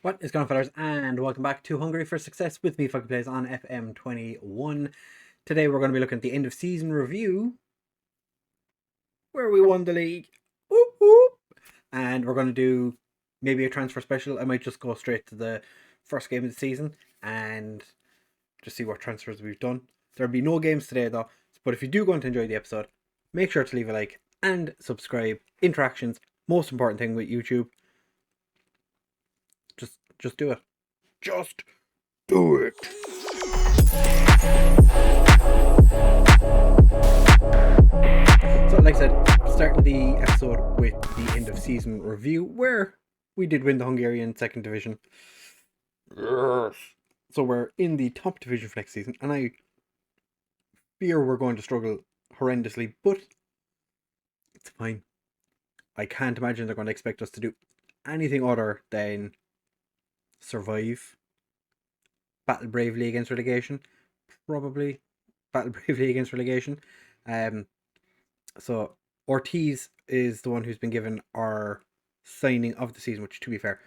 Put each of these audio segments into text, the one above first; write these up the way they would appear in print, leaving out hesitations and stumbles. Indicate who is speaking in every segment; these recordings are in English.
Speaker 1: What is going on, fellas? And welcome back to Hungary for Success with me, FoggyPlays on FM21. Today we're going to be looking at the end of season review, where we won the league. Whoop, whoop. And we're going to do maybe a transfer special. I might just go straight to the first game of the season and just see what transfers we've done. There'll be no games today though, but if you do going to enjoy the episode, make sure to leave a like and subscribe. Interactions, most important thing with YouTube. Just do it. Just do it. So, like I said, starting the episode with the end of season review, where we did win the Hungarian second division. So we're in the top division for next season, and I fear we're going to struggle horrendously, but it's fine. I can't imagine they're going to expect us to do anything other than survive, battle bravely against relegation, probably battle bravely against relegation. So Ortiz is the one who's been given our signing of the season, which, to be fair,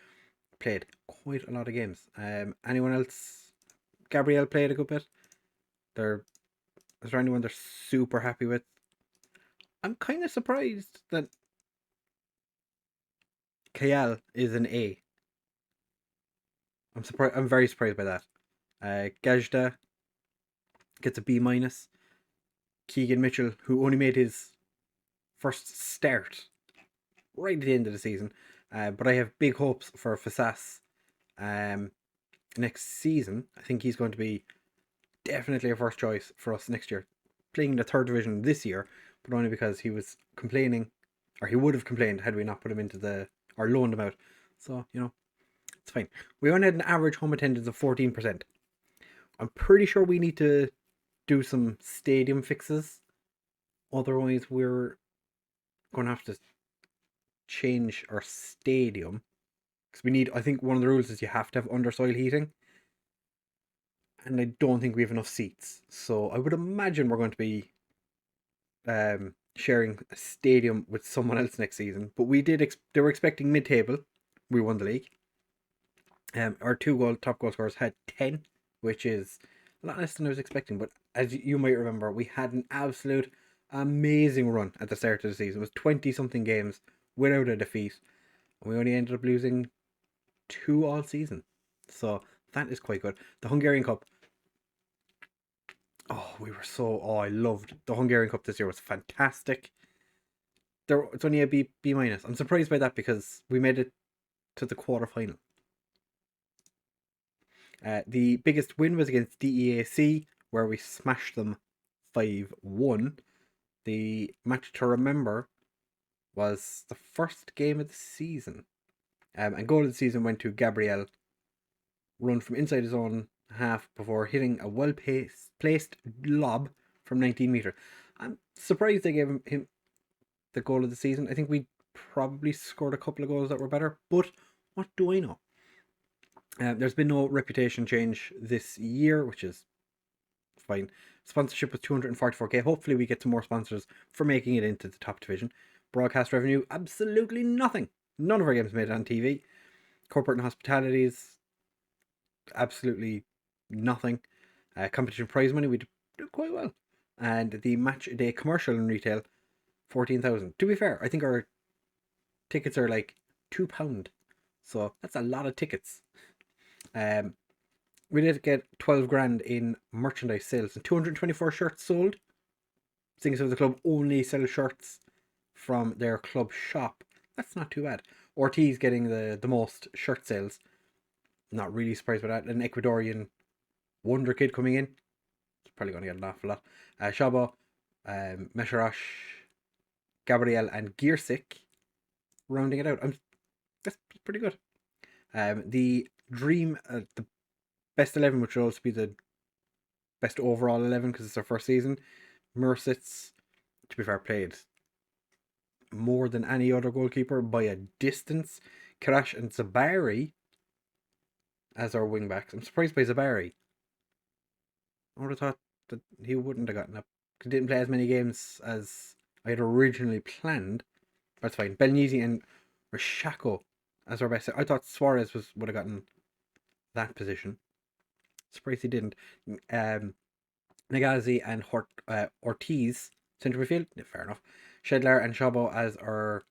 Speaker 1: played quite a lot of games. Anyone else? Gabriel played a good bit. Is there anyone they're super happy with? I'm kind of surprised that Kayal is an A. I'm very surprised by that. Gajda gets a B minus. Keegan Mitchell, who only made his first start right at the end of the season, but I have big hopes for Fasas next season. I think he's going to be definitely a first choice for us next year, playing the third division this year, but only because he was complaining, or he would have complained had we not put him into or loaned him out. So, it's fine. We only had an average home attendance of 14%. I'm pretty sure we need to do some stadium fixes. Otherwise, we're going to have to change our stadium. Because I think one of the rules is you have to have undersoil heating. And I don't think we have enough seats. So I would imagine we're going to be sharing a stadium with someone else next season. But they were expecting mid-table. We won the league. Our top goal scorers had 10, which is a lot less than I was expecting. But as you might remember, we had an absolute amazing run at the start of the season. It was 20-something games without a defeat. And we only ended up losing 2 all season. So that is quite good. The Hungarian Cup. I loved the Hungarian Cup this year. It was fantastic. It's only a B minus. I'm surprised by that because we made it to the quarterfinal. The biggest win was against DEAC, where we smashed them 5-1. The match to remember was the first game of the season. And goal of the season went to Gabriel. Run from inside his own half before hitting a well-placed lob from 19 metres. I'm surprised they gave him the goal of the season. I think we probably scored a couple of goals that were better, but what do I know? There's been no reputation change this year, which is fine. Sponsorship was 244k. Hopefully we get some more sponsors for making it into the top division. Broadcast revenue, absolutely nothing. None of our games made it on TV. Corporate and hospitalities, absolutely nothing. Competition prize money, we did quite well. And the match day commercial and retail, 14,000. To be fair, I think our tickets are like £2. So that's a lot of tickets. We did get 12 grand in merchandise sales and 224 shirts sold. Seeing as the club only sell shirts from their club shop, that's not too bad. Ortiz getting the most shirt sales. Not really surprised by that. An Ecuadorian wonder kid coming in. It's probably going to get an awful lot. Shabo, Mesharosh, Gabriel, and Gearsik rounding it out. That's pretty good. The dream, the best 11, which will also be the best overall 11 because it's our first season. Mersitz, to be fair, played more than any other goalkeeper by a distance. Karash and Zabari as our wing backs. I'm surprised by Zabari. I would have thought that he wouldn't have gotten up. He didn't play as many games as I had originally planned. That's fine. Belnisi and Rashako as our best. I thought Suarez would have gotten that position. Surprised he didn't. Nagazi and Ortiz centre midfield. Yeah, fair enough. Shedler and Shabo as our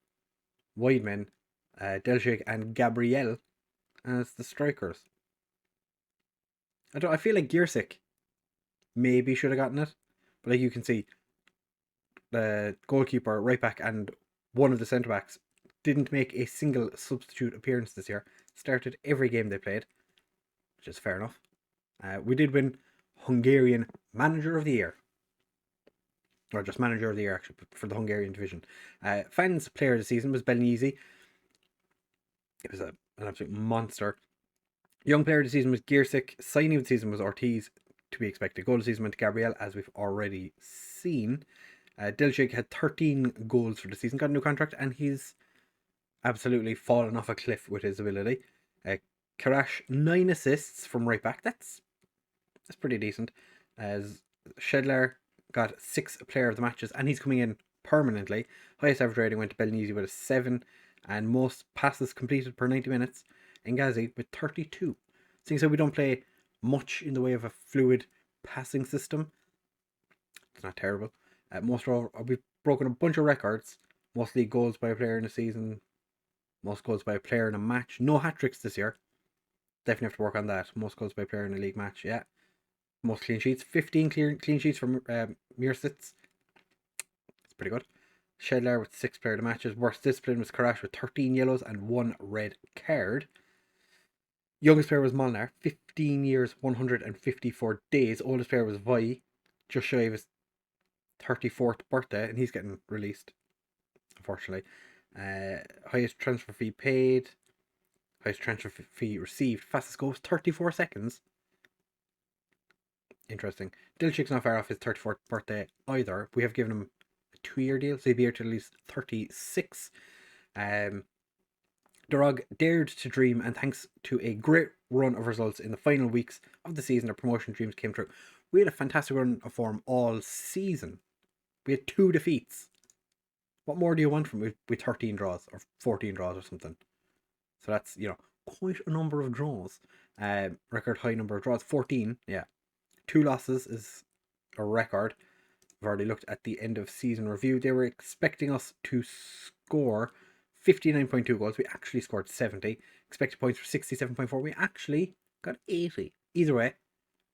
Speaker 1: wide men. Delchik and Gabriel as the strikers. I feel like Giersick maybe should have gotten it, but like you can see, the goalkeeper, right back, and one of the centre backs didn't make a single substitute appearance this year. Started every game they played, which is fair enough. We did win Hungarian Manager of the Year. Or just Manager of the Year, actually, for the Hungarian division. Fans Player of the Season was Belnizi. It was an absolute monster. Young Player of the Season was Giersick. Signing of the Season was Ortiz, to be expected. Goal of the Season went to Gabriel, as we've already seen. Dilchik had 13 goals for the season, got a new contract, and he's absolutely fallen off a cliff with his ability. Karash, 9 assists from right back. That's pretty decent. As Shedler got 6 Player of the Matches, and he's coming in permanently. Highest average rating went to Belnizi with a 7, and most passes completed per 90 minutes. Ngazi with 32. Seeing as we don't play much in the way of a fluid passing system, it's not terrible. We've broken a bunch of records. Mostly goals by a player in a season. Most goals by a player in a match. No hat tricks this year. Definitely have to work on that. Most goals by a player in a league match. Yeah. Most clean sheets. 15 clean sheets from Meersits. That's pretty good. Shedler with 6 player of the matches. Worst discipline was Karash with 13 yellows and 1 red card. Youngest player was Molnar. 15 years, 154 days. Oldest player was Vai. Just shy of his 34th birthday, and he's getting released, unfortunately. Highest transfer fee paid, highest transfer fee received, fastest goal was 34 seconds. Interesting. Dilchik's not far off his 34th birthday either. We have given him a 2-year deal, so he'll be here to at least 36. Dorog dared to dream, and thanks to a great run of results in the final weeks of the season, our promotion dreams came true. We had a fantastic run of form all season. We had 2 defeats. What more do you want from with 13 draws or 14 draws or something? So that's, quite a number of draws. Record high number of draws, 14. Yeah. 2 losses is a record. I've already looked at the end of season review. They were expecting us to score 59.2 goals. We actually scored 70. Expected points were 67.4. We actually got 80. Either way,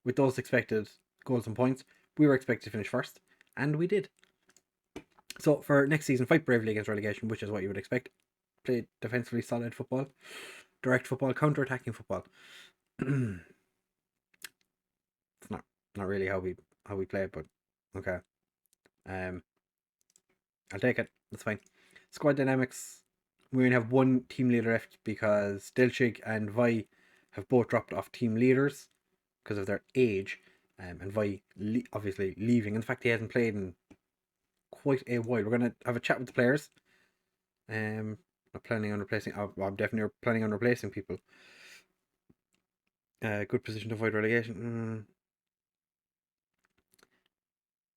Speaker 1: with those expected goals and points, we were expected to finish first, and we did. So for next season, fight bravely against relegation, which is what you would expect. Play defensively solid football, direct football, counter-attacking football. It's not really how we play it, but okay. I'll take it. That's fine. Squad dynamics. We only have 1 team leader left because Dilchig and Vai have both dropped off team leaders because of their age, and Vai obviously leaving. In fact, he hasn't played in quite a while. We're going to have a chat with the players. I'm planning on replacing. I'm definitely planning on replacing people. Good position to avoid relegation.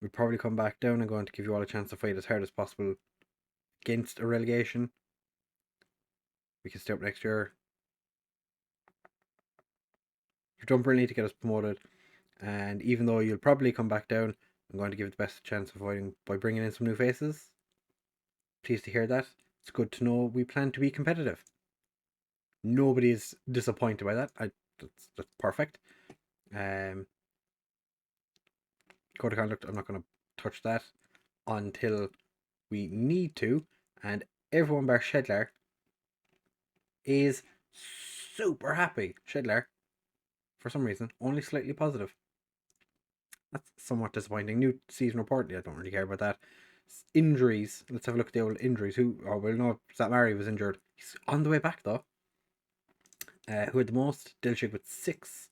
Speaker 1: We'll probably come back down and going to give you all a chance to fight as hard as possible against a relegation. We can stay up next year. You've done brilliantly to get us promoted, and even though you'll probably come back down, I'm going to give it the best chance of avoiding by bringing in some new faces. Pleased to hear that. It's good to know we plan to be competitive. Nobody is disappointed by that. That's perfect. Code of conduct, I'm not going to touch that until we need to. And everyone bar Shedler is super happy. Shedler, for some reason, only slightly positive. That's somewhat disappointing. New season report, I don't really care about that. Injuries, let's have a look at the old injuries. We'll know Zatmari was injured. He's on the way back though. Who had the most? Dilchik with 6.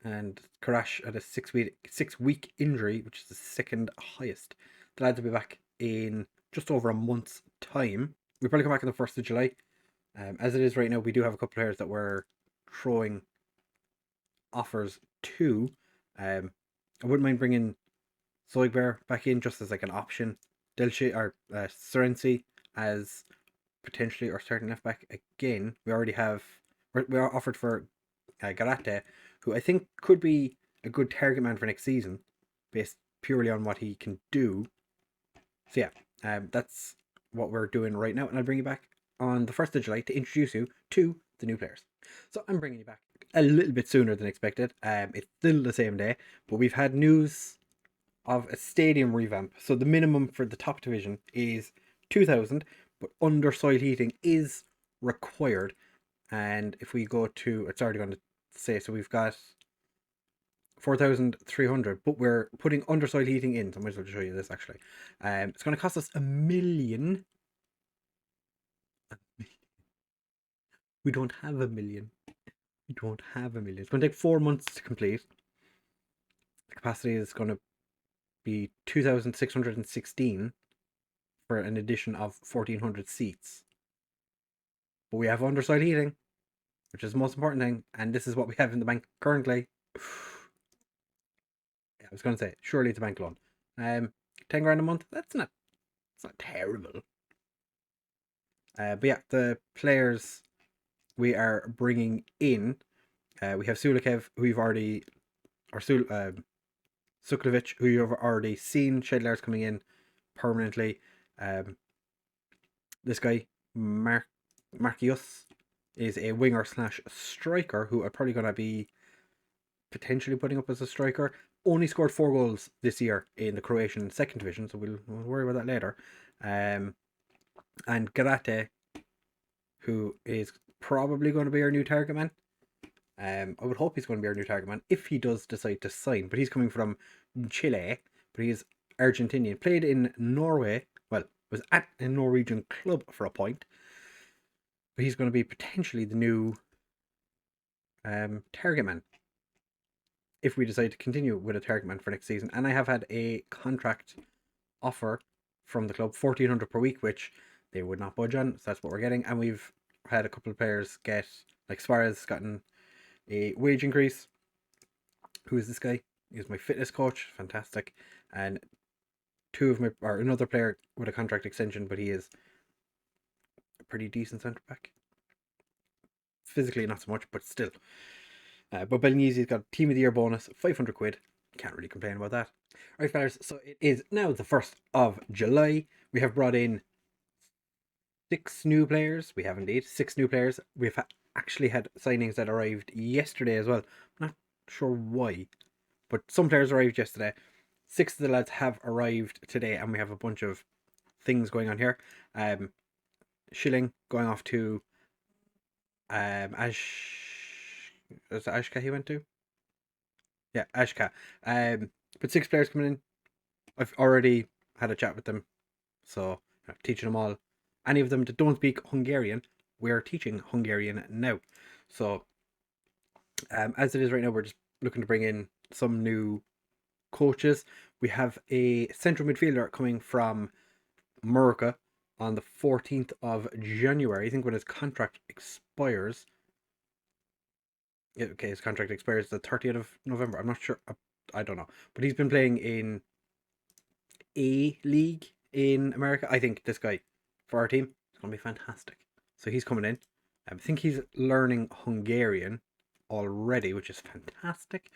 Speaker 1: And Karash had a 6-week injury, which is the second highest. The lads will be back in just over a month's time. We'll probably come back on the 1st of July. As it is right now, we do have a couple of players that we're throwing offers to. I wouldn't mind bringing Zoidbear back in just as like an option. Delchi or Serency as potentially our starting left back again. We already have, we are offered for Garate, who I think could be a good target man for next season, based purely on what he can do. So yeah, that's what we're doing right now, and I'll bring you back on the 1st of July to introduce you to the new players. So I'm bringing you back a little bit sooner than expected. It's still the same day, but we've had news of a stadium revamp. So the minimum for the top division is 2,000, but under soil heating is required. And if we go to, it's already going to say, so we've got 4,300, but we're putting under soil heating in. So I might as well show you this actually. It's going to cost us $1 million. We don't have $1 million. We don't have $1 million. It's going to take 4 months to complete. The capacity is going to be 2,616 for an addition of 1,400 seats. But we have underside heating, which is the most important thing, and this is what we have in the bank currently. Yeah, I was going to say, surely it's a bank loan. 10 grand a month, it's not terrible. But yeah, the players we are bringing in, we have Sulikev, who you've already, or Suklovic, who you've already seen. Shedlar's coming in permanently. This guy, Marcius, is a winger slash striker who are probably going to be potentially putting up as a striker. Only scored 4 goals this year in the Croatian second division, so we'll worry about that later. And Garate, who is probably going to be our new target man. I would hope he's going to be our new target man if he does decide to sign. But he's coming from Chile, but he's Argentinian. Played in Norway. Well, was at a Norwegian club for a point. But he's going to be potentially the new target man if we decide to continue with a target man for next season. And I have had a contract offer from the club, 1,400 per week, which they would not budge on. So that's what we're getting. And we've had a couple of players get, like Suarez gotten a wage increase. Who is this guy? He's my fitness coach. Fantastic. And another player with a contract extension, but he is a pretty decent centre back. Physically, not so much, but still. But Belgnese's got Team of the Year bonus, 500 quid. Can't really complain about that. Alright, fellas, so it is now the 1st of July. We have brought in 6 new players. We have indeed 6 new players. We've actually had signings that arrived yesterday as well. I'm not sure why, but some players arrived yesterday. 6 of the lads have arrived today, and we have a bunch of things going on here. Schilling going off to is it Ashka he went to? Yeah, Ashka. But 6 players coming in. I've already had a chat with them, so teaching them all. Any of them that don't speak Hungarian, we're teaching Hungarian now. So, as it is right now, we're just looking to bring in some new coaches. We have a central midfielder coming from America on the 14th of January. I think when his contract expires. Okay, his contract expires the 30th of November. I'm not sure. I don't know. But he's been playing in A League in America. I think this guy for our team is going to be fantastic. So he's coming in. I think he's learning Hungarian already, which is fantastic.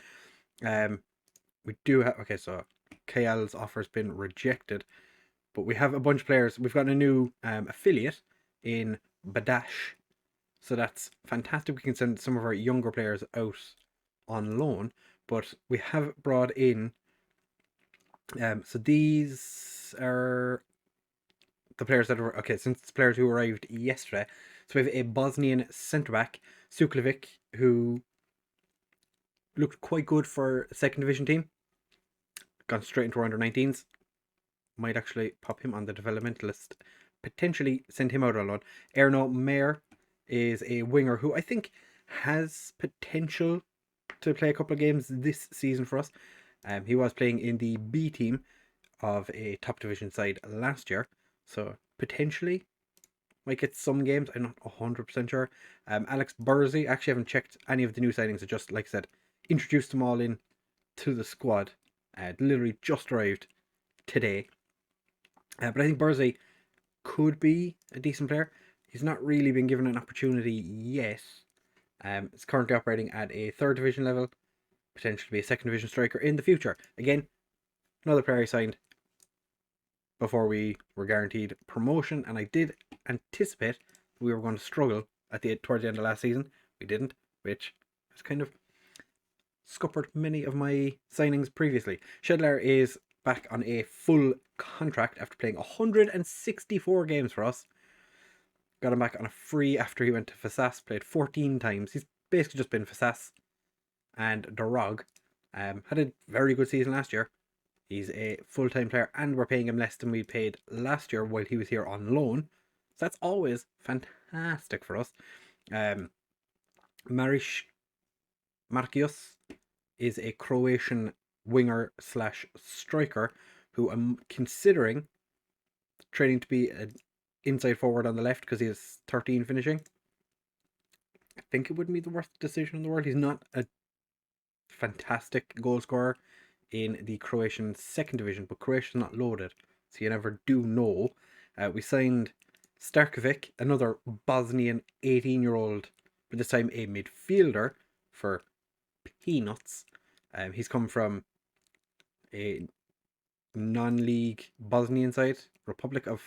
Speaker 1: We do have... Okay, so KL's offer has been rejected. But we have a bunch of players. We've got a new affiliate in Badash. So that's fantastic. We can send some of our younger players out on loan. But we have brought in... so these are the players that were... Okay, since the players who arrived yesterday. So we have a Bosnian centre-back, Suklovic, who looked quite good for a second division team. Gone straight into our under-19s. Might actually pop him on the developmental list. Potentially send him out on loan. Erno Mayer is a winger who I think has potential to play a couple of games this season for us. He was playing in the B team of a top division side last year. So potentially might get some games. I'm not 100% sure. Alex Bursey, actually haven't checked any of the new signings. I just, like I said, introduced them all in to the squad. Literally just arrived today. But I think Bursey could be a decent player. he's not really been given an opportunity yet. It's currently operating at a 3rd division level, potentially be a 2nd division striker in the future. Again, another player I signed before we were guaranteed promotion, and I did anticipate we were going to struggle towards the end of last season. We didn't, which has kind of scuppered many of my signings previously. Schedler is back on a full contract after playing 164 games for us. Got him back on a free after he went to Fasas, played 14 times. He's basically just been Fasas and Dorogi. Had a very good season last year. He's a full-time player, and we're paying him less than we paid last year while he was here on loan. So that's always fantastic for us. Marish Markius is a Croatian winger / striker who I'm considering training to be an inside forward on the left because he has 13 finishing. I think it wouldn't be the worst decision in the world. He's not a fantastic goal scorer in the Croatian 2nd division, but Croatia's not loaded, so you never do know. We signed Starkovic, another Bosnian 18-year-old, but this time a midfielder, for peanuts. He's come from a non-league Bosnian side, Republic of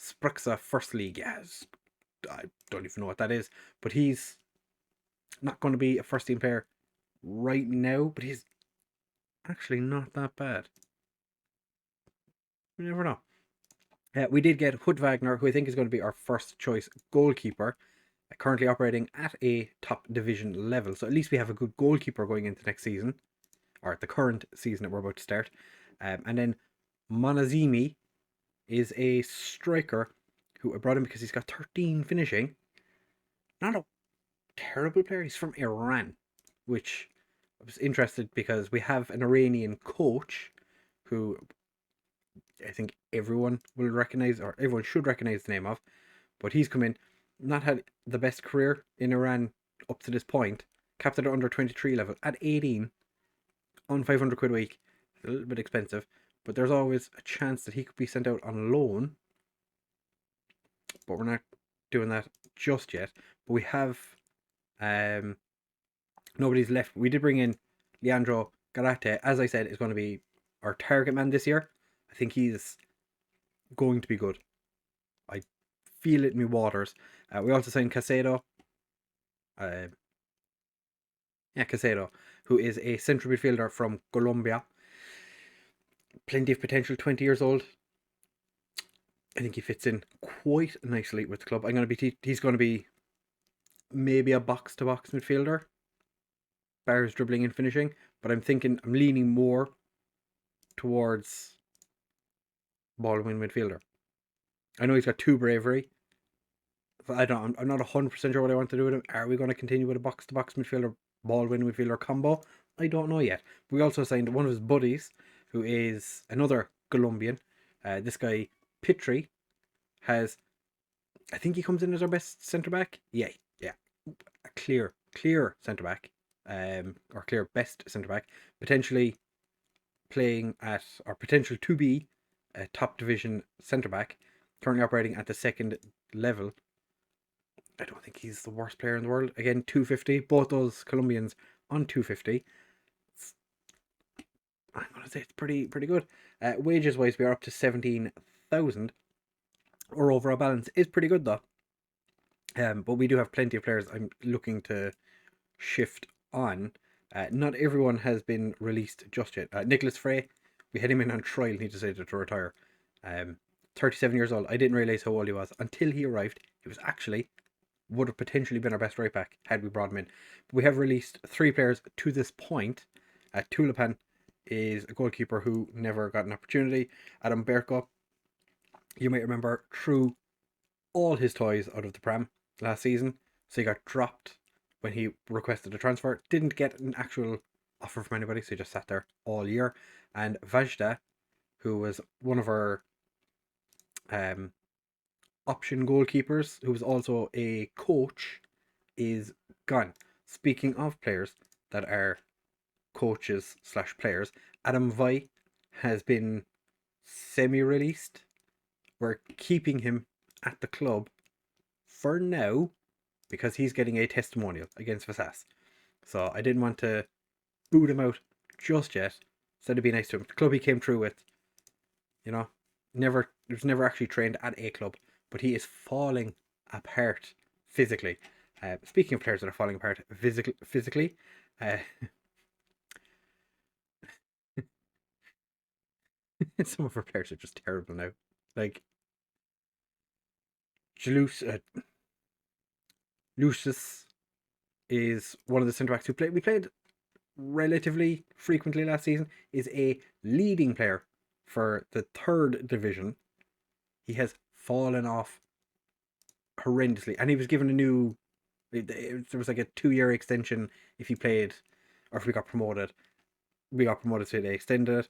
Speaker 1: Sprxa First League. Yes, I don't even know what that is, but he's not going to be a first team player right now, but he's actually not that bad. You never know. We did get Hood Wagner, who I think is going to be our first choice goalkeeper, currently operating at a top division level. So at least we have a good goalkeeper going into next season, or the current season that we're about to start. And then Monazimi is a striker who I brought him because he's got 13 finishing. Not a terrible player. He's from Iran, which I was interested because we have an Iranian coach who I think everyone will recognize, or everyone should recognize the name of, but he's come in, not had the best career in Iran up to this point, capped at under 23 level at 18 on 500 quid a week. A little bit expensive, but there's always a chance that he could be sent out on loan, but we're not doing that just yet. But we have nobody's left. We did bring in Leandro Garate, as I said, is going to be our target man this year. I think he's going to be good. I feel it in my waters. We also signed Casado. Casado, who is a central midfielder from Colombia. Plenty of potential, 20 years old. I think he fits in quite nicely with the club. He's going to be maybe a box-to-box midfielder. Bars, dribbling and finishing. But I'm leaning more towards ball-win midfielder. I know he's got 2 bravery. But I'm not 100% sure what I want to do with him. Are we going to continue with a box-to-box midfielder, ball-win midfielder combo? I don't know yet. We also signed one of his buddies, who is another Colombian. This guy, Pitri, has... I think he comes in as our best centre-back. Yeah. A clear centre-back. Or clear best centre-back. Potentially playing at, or potential to be, a top division centre-back. Currently operating at the 2nd level. I don't think he's the worst player in the world. Again, 250. Both those Colombians on 250. I'm going to say it's pretty good. Wages wise, we are up to 17,000. Our overall balance is pretty good though. But we do have plenty of players I'm looking to shift on. Not everyone has been released just yet. Nicholas Frey, we had him in on trial and he decided to retire. 37 years old. I didn't realise how old he was until he arrived. He was actually, would have potentially been our best right back had we brought him in. But we have released 3 players to this point. Tulipan is a goalkeeper who never got an opportunity. Adam Berko, you might remember, threw all his toys out of the pram last season. So he got dropped when he requested a transfer. Didn't get an actual offer from anybody, so he just sat there all year. And Vajda, who was one of our option goalkeepers, who was also a coach, is gone. Speaking of players that are coaches / players, Adam Vai has been semi-released. We're keeping him at the club for now because he's getting a testimonial against Vasas. So I didn't want to boot him out just yet. Instead of being nice to him. The club he came through with, he was never actually trained at a club, but he is falling apart physically. Speaking of players that are falling apart physically, some of our players are just terrible now. Like Lucius is one of the centre backs we played relatively frequently last season, is a leading player for the third division. He has fallen off horrendously, and he was given a new. There was like a 2-year extension if he played, or if we got promoted. We got promoted, so they extended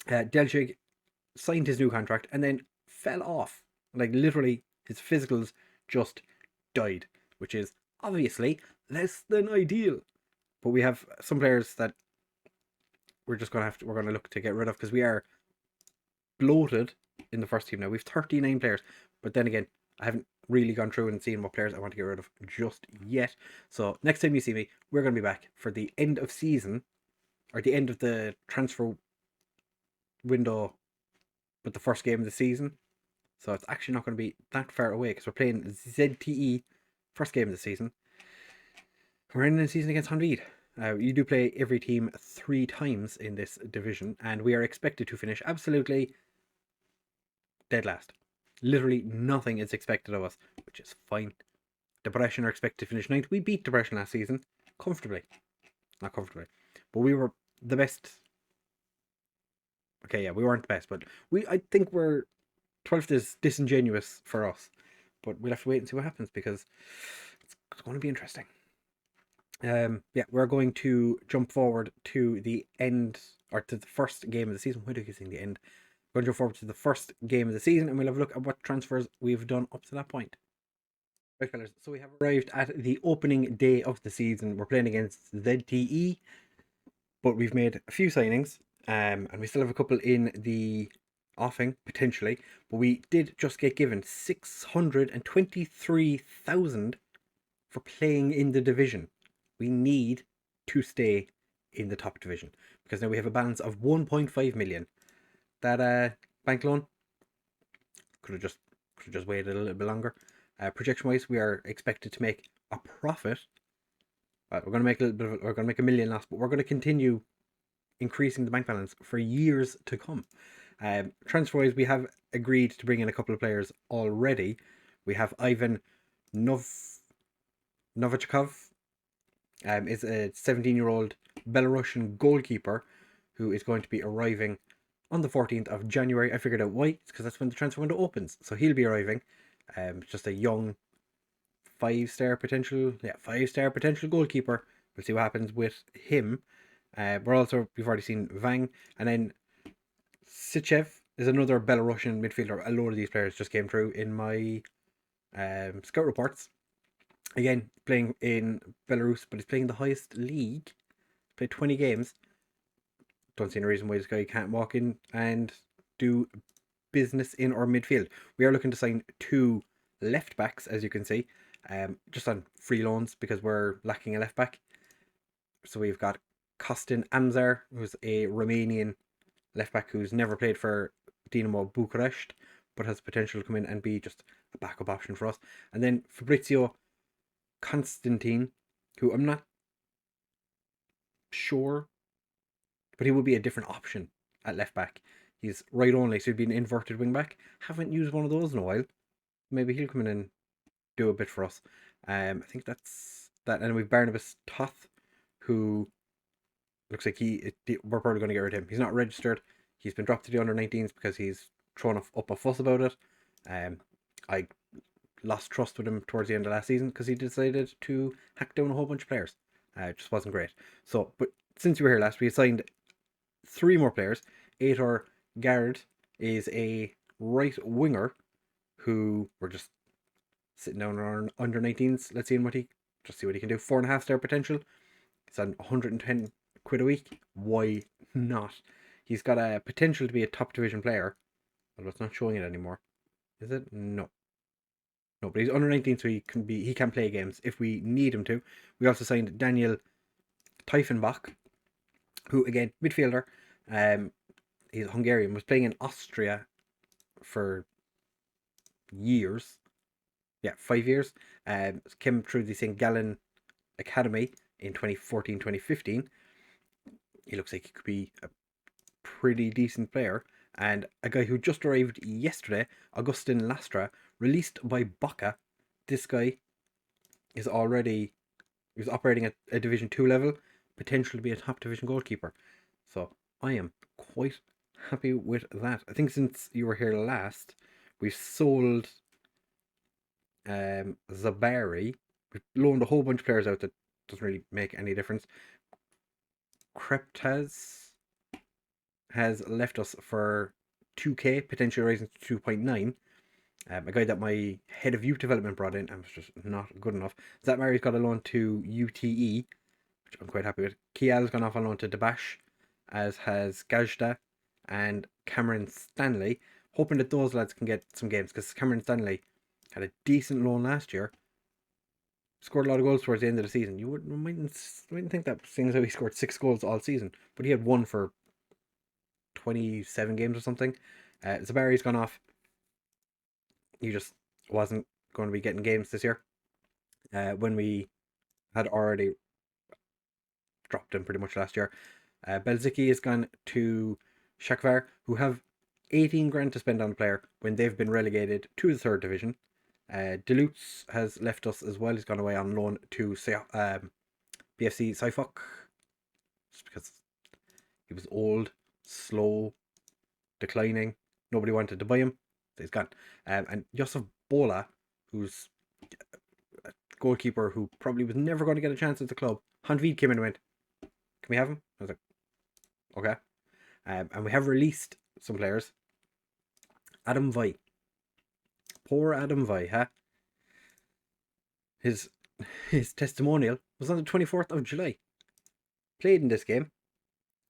Speaker 1: it. Delchig signed his new contract and then fell off. Like literally, his physicals just died, which is obviously less than ideal. But we have some players that we're going to look to get rid of because we are bloated in the first team now. We've 39 players, but then again, I haven't really gone through and seen what players I want to get rid of just yet. So next time you see me, we're going to be back for the end of season, or the end of the transfer window, but the first game of the season. So it's actually not going to be that far away because we're playing ZTE first game of the season. We're in the season against Hungary. You do play every team 3 times in this division, and we are expected to finish absolutely dead last. Literally nothing is expected of us, which is fine. Depression are expected to finish 9th. We beat Depression last season comfortably. Not comfortably, but we were the best. Okay, yeah, we weren't the best, but I think we're 12th is disingenuous for us. But we'll have to wait and see what happens because it's going to be interesting. Yeah, we're going to jump forward to the end, or to the first game of the season. Why do I keep saying the end? We're going to jump forward to the first game of the season, and we'll have a look at what transfers we've done up to that point. Right, fellas, so we have arrived at the opening day of the season. We're playing against ZTE, but we've made a few signings, and we still have a couple in the offing, potentially, but we did just get given 623,000 for playing in the division. We need to stay in the top division because now we have a balance of 1.5 million. That bank loan could have just waited a little bit longer. Projection wise, we are expected to make a profit. We're going to make a little bit. We're going to make $1 million loss, but we're going to continue increasing the bank balance for years to come. Transfer wise, we have agreed to bring in a couple of players already. We have Ivan Novichkov. Is a 17-year-old Belarusian goalkeeper who is going to be arriving on the 14th of January. I figured out why. It's because that's when the transfer window opens. So he'll be arriving. Just a young 5-star potential goalkeeper. We'll see what happens with him. We've already seen Vang, and then Sichev is another Belarusian midfielder. A load of these players just came through in my scout reports. Again, playing in Belarus, but he's playing the highest league. Played 20 games. Don't see any reason why this guy can't walk in and do business in our midfield. We are looking to sign 2 left backs, as you can see, just on free loans because we're lacking a left back. So we've got Kostin Amzar, who's a Romanian left back who's never played for Dinamo Bucharest, but has potential to come in and be just a backup option for us. And then Fabrizio Constantine, who I'm not sure, but he will be a different option at left back. He's right only, so he'd be an inverted wing back. Haven't used one of those in a while. Maybe he'll come in and do a bit for us. I think that's that. And we've Barnabas Toth, who looks like we're probably going to get rid of him. He's not registered. He's been dropped to the under-19s because he's thrown up a fuss about it. I lost trust with him towards the end of last season because he decided to hack down a whole bunch of players. It just wasn't great. So, but since you were here last, we signed 3 more players. Aitor Gard is a right winger who we're just sitting down on under 19s. Let's see what he can do. 4.5-star potential. It's on 110 quid a week. Why not? He's got a potential to be a top division player, although it's not showing it anymore. Is it? No. No, but he's under 19, so he can play games if we need him to. We also signed Daniel Tiefenbach, who again midfielder. He's Hungarian. Was playing in Austria for years. Yeah, 5 years. Came through the St. Gallen Academy in 2014-2015. He looks like he could be a pretty decent player. And a guy who just arrived yesterday, Augustin Lastra, released by Boca. This guy is he's operating at a Division 2 level, potential to be a top division goalkeeper. So I am quite happy with that. I think since you were here last, we've sold Zabari. We've loaned a whole bunch of players out that doesn't really make any difference. Kreptaz has left us for 2k, potentially rising to 2.9. A guy that my head of youth development brought in and was just not good enough. Zat Mary's got a loan to UTE, which I'm quite happy with. Kial's gone off on loan to Dabash, as has Gajda and Cameron Stanley. Hoping that those lads can get some games, because Cameron Stanley had a decent loan last year. Scored a lot of goals towards the end of the season. You mightn't think that, seeing as how he scored 6 goals all season, but he had one for 27 games or something. Zabari's gone off. He just wasn't going to be getting games this year. When we had already dropped him pretty much last year. Belzicki has gone to Shakhtar, who have 18 grand to spend on a player when they've been relegated to the 3rd division. Delutz has left us as well. He's gone away on loan to BFC Sifok, just because he was old, slow, declining. Nobody wanted to buy him, so he's gone. And Josef Bola, who's a goalkeeper who probably was never going to get a chance at the club. Hanvid came in and went, "Can we have him?" I was like, "Okay." And we have released some players. Adam Vai. Poor Adam Vai, huh? His testimonial was on the 24th of July. Played in this game.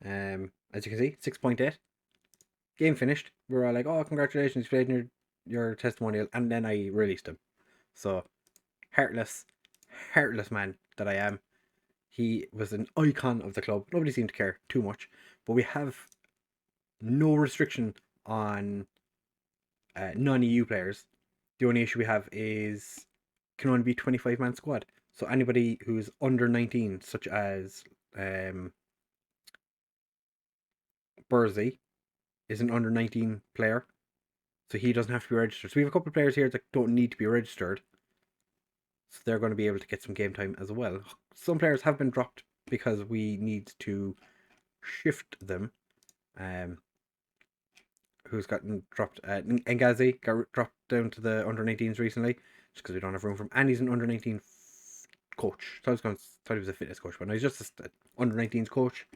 Speaker 1: As you can see, 6.8. Game finished. We were all like, "Oh, congratulations, you played in your testimonial," and then I released him. So, heartless man that I am. He was an icon of the club. Nobody seemed to care too much, but we have no restriction on non-EU players. The only issue we have is can only be 25-man squad. So anybody who's under 19, such as Bursey, is an under 19 player, so he doesn't have to be registered. So we have a couple of players here that don't need to be registered, so they're going to be able to get some game time as well. Some players have been dropped because we need to shift them. Who's gotten dropped? Ngazi got dropped down to the under 19s recently, just because we don't have room for him. And he's an under 19 coach. So I thought he was a fitness coach, but no, he's just an under 19s coach.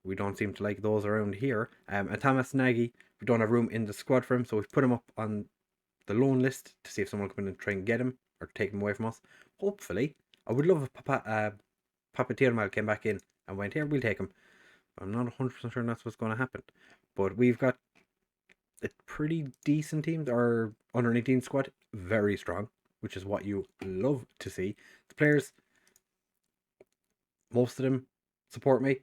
Speaker 1: We don't seem to like those around here. And Thomas Nagy, we don't have room in the squad for him, so we've put him up on the loan list to see if someone will come in and try and get him or take him away from us. Hopefully, I would love if Papa Tirmal came back in and went, "Here, we'll take him." I'm not 100% sure that's what's going to happen, but we've got a pretty decent team. Our under 19 squad, very strong, which is what you love to see. The players, most of them support me.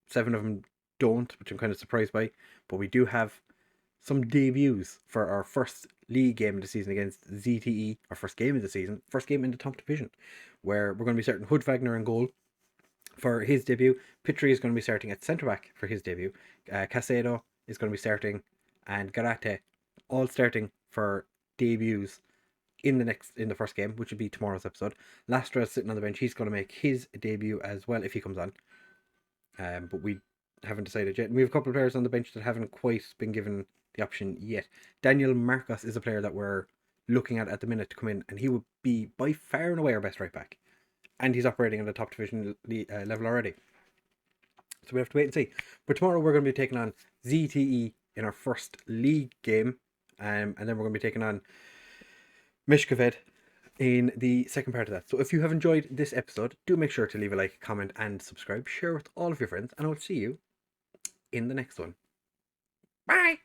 Speaker 1: 7 of them don't, which I'm kind of surprised by. But we do have some debuts for our first league game of the season against ZTE, our first game of the season, first game in the top division, where we're going to be starting Hood Wagner in goal for his debut. Pitri is going to be starting at centre back for his debut. Casedo is going to be starting, and Garate all starting for debuts in the first game, which would be tomorrow's episode. Lastra is sitting on the bench. He's going to make his debut as well if he comes on. But we haven't decided yet. And we have a couple of players on the bench that haven't quite been given the option yet. Daniel Marcos is a player that we're looking at the minute to come in, and he would be by far and away our best right back. And he's operating at the top division level already. So we have to wait and see. But tomorrow we're going to be taking on ZTE in our first league game. And then we're going to be taking on Mishkoved in the second part of that. So if you have enjoyed this episode, do make sure to leave a like, comment, and subscribe. Share with all of your friends, and I will see you in the next one. Bye!